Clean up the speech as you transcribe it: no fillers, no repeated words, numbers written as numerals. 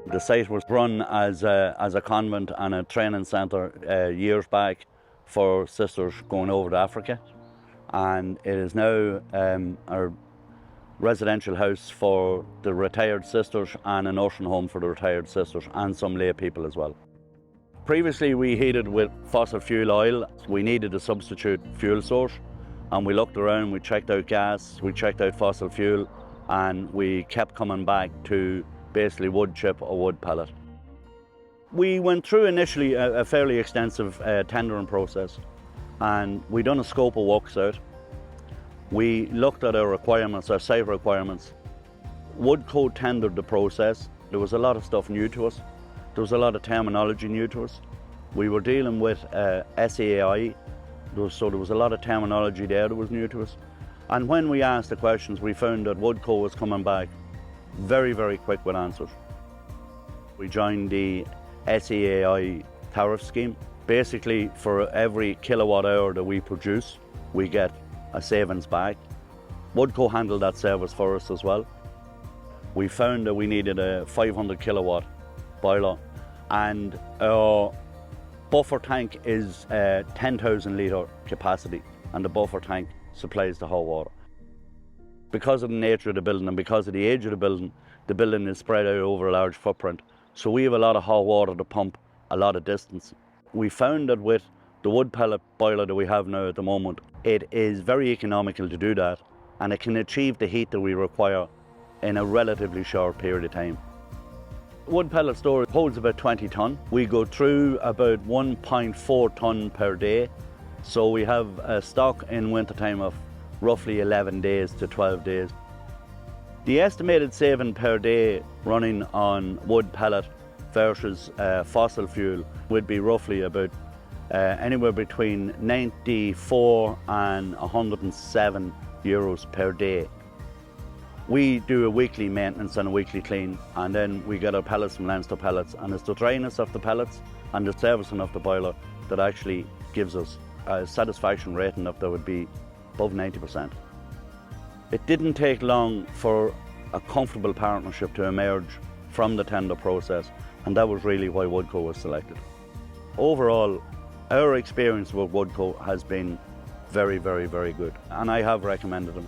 The site was run as a convent and a training centre years back for sisters going over to Africa, and it is now a residential house for the retired sisters and a nursing home for the retired sisters and some lay people as well. Previously we heated with fossil fuel oil. We needed a substitute fuel source, and we looked around, we checked out gas, we checked out fossil fuel, and we kept coming back to basically wood chip or wood pellet. We went through initially a fairly extensive tendering process, and we done a scope of works out. We looked at our requirements, our site requirements. Woodco tendered the process. There was a lot of stuff new to us. There was a lot of terminology new to us. We were dealing with SAI, so there was a lot of terminology there that was new to us. And when we asked the questions, we found that Woodco was coming back very, very quick with answers. We joined the SAI tariff scheme. Basically, for every kilowatt hour that we produce, we get a savings back. Woodco handled that service for us as well. We found that we needed a 500 kilowatt boiler, and our buffer tank is 10,000 litre capacity, and the buffer tank supplies the hot water. Because of the nature of the building and because of the age of the building is spread out over a large footprint, so we have a lot of hot water to pump a lot of distance. We found that with the wood pellet boiler that we have now at the moment, it is very economical to do that, and it can achieve the heat that we require in a relatively short period of time. Wood pellet storage holds about 20 tonne. We go through about 1.4 tonne per day, so we have a stock in winter time of roughly 11 days to 12 days. The estimated saving per day running on wood pellet versus fossil fuel would be roughly about anywhere between 94 and 107 euros per day. We do a weekly maintenance and a weekly clean, and then we get our pellets from Leinster Pellets, and it's the dryness of the pellets and the servicing of the boiler that actually gives us a satisfaction rating that would be above 90%. It didn't take long for a comfortable partnership to emerge from the tender process, and that was really why Woodco was selected. Overall, our experience with Woodco has been very, very, very good, and I have recommended them.